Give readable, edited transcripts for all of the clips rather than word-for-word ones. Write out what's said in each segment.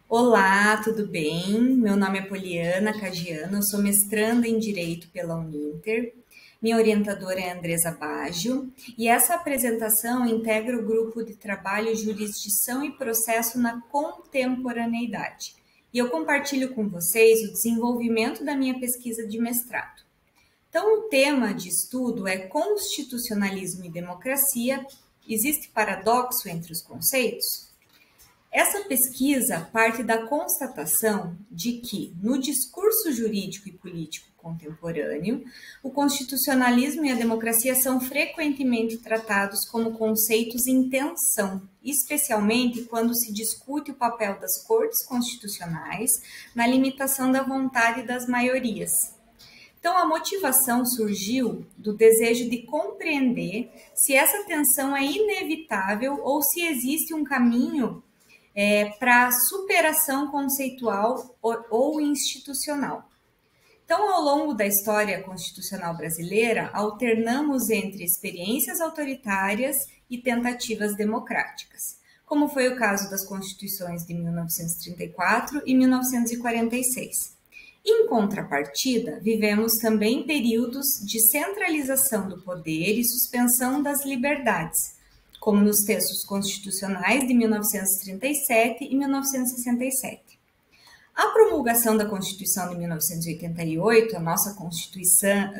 Olá, tudo bem? Meu nome é Poliana Cagiano, eu sou mestranda em Direito pela Uninter. Minha orientadora é Andresa Baggio e essa apresentação integra o grupo de trabalho Jurisdição e Processo na Contemporaneidade. E eu compartilho com vocês o desenvolvimento da minha pesquisa de mestrado. Então, o tema de estudo é Constitucionalismo e Democracia. Existe paradoxo entre os conceitos? Essa pesquisa parte da constatação de que, no discurso jurídico e político contemporâneo, o constitucionalismo e a democracia são frequentemente tratados como conceitos em tensão, especialmente quando se discute o papel das cortes constitucionais na limitação da vontade das maiorias. Então, a motivação surgiu do desejo de compreender se essa tensão é inevitável ou se existe um caminho para superação conceitual ou institucional. Então, ao longo da história constitucional brasileira, alternamos entre experiências autoritárias e tentativas democráticas, como foi o caso das constituições de 1934 e 1946. Em contrapartida, vivemos também períodos de centralização do poder e suspensão das liberdades, como nos textos constitucionais de 1937 e 1967. A promulgação da Constituição de 1988, a nossa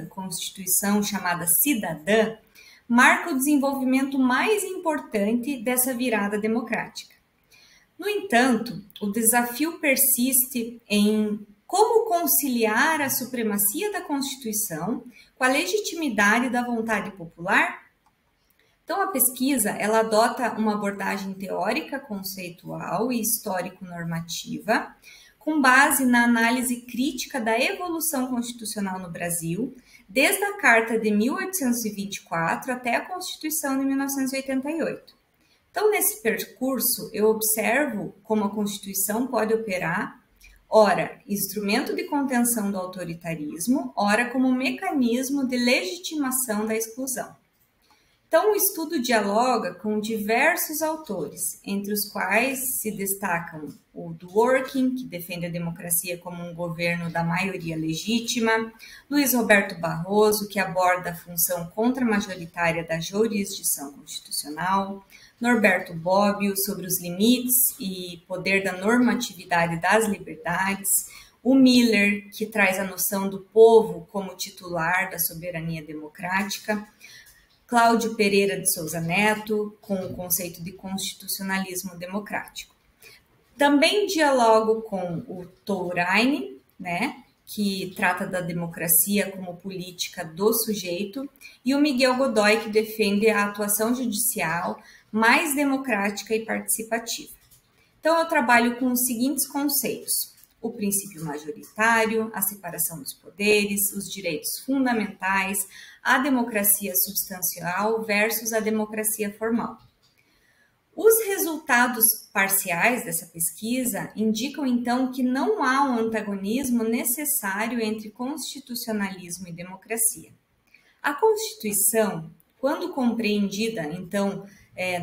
Constituição chamada cidadã, marca o desenvolvimento mais importante dessa virada democrática. No entanto, o desafio persiste em como conciliar a supremacia da Constituição com a legitimidade da vontade popular. Então, a pesquisa ela adota uma abordagem teórica, conceitual e histórico-normativa, com base na análise crítica da evolução constitucional no Brasil, desde a Carta de 1824 até a Constituição de 1988. Então, nesse percurso, eu observo como a Constituição pode operar, ora, instrumento de contenção do autoritarismo, ora, como mecanismo de legitimação da exclusão. Então, o estudo dialoga com diversos autores, entre os quais se destacam o Dworkin, que defende a democracia como um governo da maioria legítima, Luiz Roberto Barroso, que aborda a função contramajoritária da jurisdição constitucional, Norberto Bobbio, sobre os limites e poder da normatividade das liberdades, o Miller, que traz a noção do povo como titular da soberania democrática, Cláudio Pereira de Souza Neto, com o conceito de constitucionalismo democrático. Também dialogo com o Touraine, que trata da democracia como política do sujeito, e o Miguel Godoy, que defende a atuação judicial mais democrática e participativa. Então, eu trabalho com os seguintes conceitos: o princípio majoritário, a separação dos poderes, os direitos fundamentais, a democracia substancial versus a democracia formal. Os resultados parciais dessa pesquisa indicam, então, que não há um antagonismo necessário entre constitucionalismo e democracia. A Constituição, quando compreendida, então,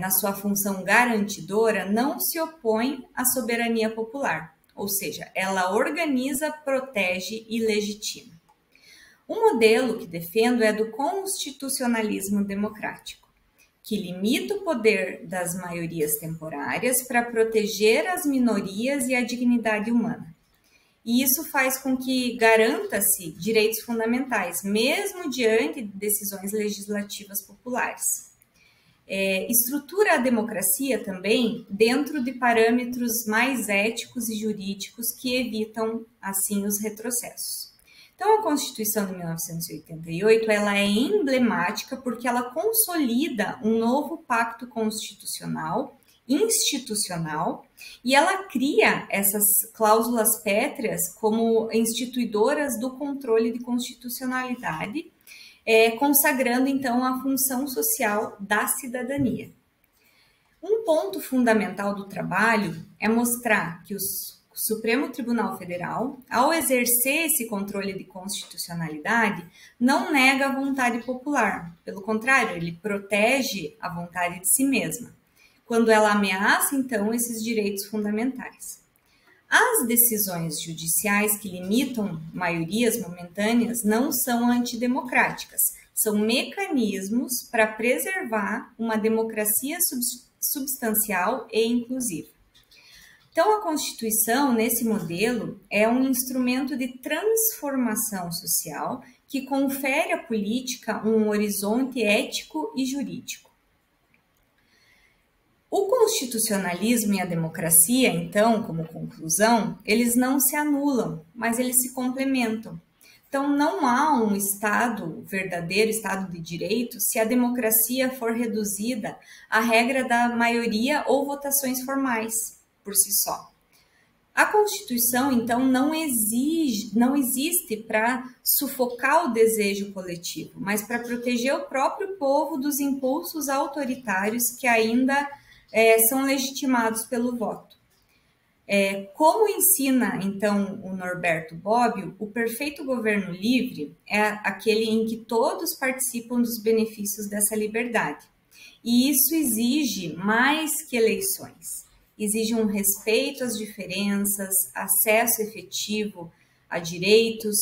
na sua função garantidora, não se opõe à soberania popular, ou seja, ela organiza, protege e legitima. O modelo que defendo é do constitucionalismo democrático, que limita o poder das maiorias temporárias para proteger as minorias e a dignidade humana. E isso faz com que garanta-se direitos fundamentais, mesmo diante de decisões legislativas populares. Estrutura a democracia também dentro de parâmetros mais éticos e jurídicos que evitam, assim, os retrocessos. Então, a Constituição de 1988 ela é emblemática porque ela consolida um novo pacto constitucional, institucional, e ela cria essas cláusulas pétreas como instituidoras do controle de constitucionalidade, consagrando, então, a função social da cidadania. Um ponto fundamental do trabalho é mostrar que o Supremo Tribunal Federal, ao exercer esse controle de constitucionalidade, não nega a vontade popular. Pelo contrário, ele protege a vontade de si mesma, quando ela ameaça, então, esses direitos fundamentais. As decisões judiciais que limitam maiorias momentâneas não são antidemocráticas, são mecanismos para preservar uma democracia substancial e inclusiva. Então, a Constituição, nesse modelo, é um instrumento de transformação social que confere à política um horizonte ético e jurídico. O constitucionalismo e a democracia, então, como conclusão, eles não se anulam, mas eles se complementam. Então, não há um Estado verdadeiro, Estado de direito, se a democracia for reduzida à regra da maioria ou votações formais, por si só. A Constituição, então, não existe para sufocar o desejo coletivo, mas para proteger o próprio povo dos impulsos autoritários que ainda são legitimados pelo voto. Como ensina, então, o Norberto Bobbio, o perfeito governo livre é aquele em que todos participam dos benefícios dessa liberdade. E isso exige mais que eleições. Exige um respeito às diferenças, acesso efetivo a direitos,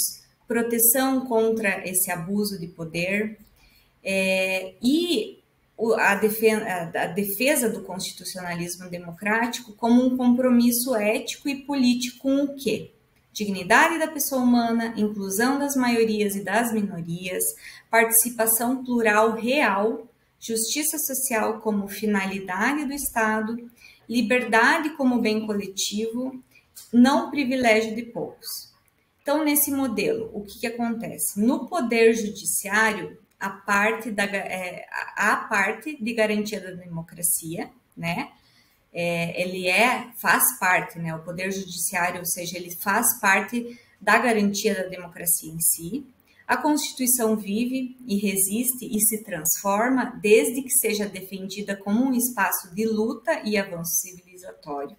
proteção contra esse abuso de poder e a defesa do constitucionalismo democrático como um compromisso ético e político com o quê? Dignidade da pessoa humana, inclusão das maiorias e das minorias, participação plural real, justiça social como finalidade do Estado, liberdade como bem coletivo, não privilégio de poucos. Então, nesse modelo, o que acontece? No poder judiciário, a parte de garantia da democracia, né? Ele faz parte, né? O poder judiciário, ou seja, ele faz parte da garantia da democracia em si. A Constituição vive e resiste e se transforma desde que seja defendida como um espaço de luta e avanço civilizatório.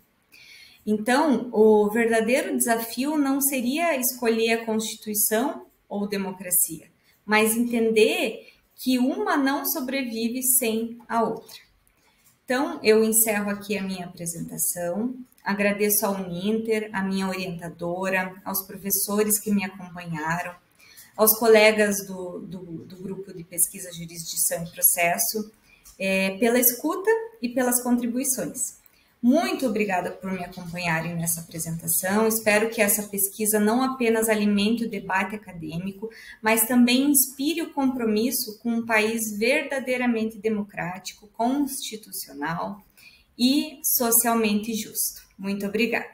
Então, o verdadeiro desafio não seria escolher a Constituição ou democracia, mas entender que uma não sobrevive sem a outra. Então, eu encerro aqui a minha apresentação, agradeço ao Uninter, à minha orientadora, aos professores que me acompanharam, aos colegas do Grupo de Pesquisa, Jurisdição e Processo, pela escuta e pelas contribuições. Muito obrigada por me acompanharem nessa apresentação. Espero que essa pesquisa não apenas alimente o debate acadêmico, mas também inspire o compromisso com um país verdadeiramente democrático, constitucional e socialmente justo. Muito obrigada.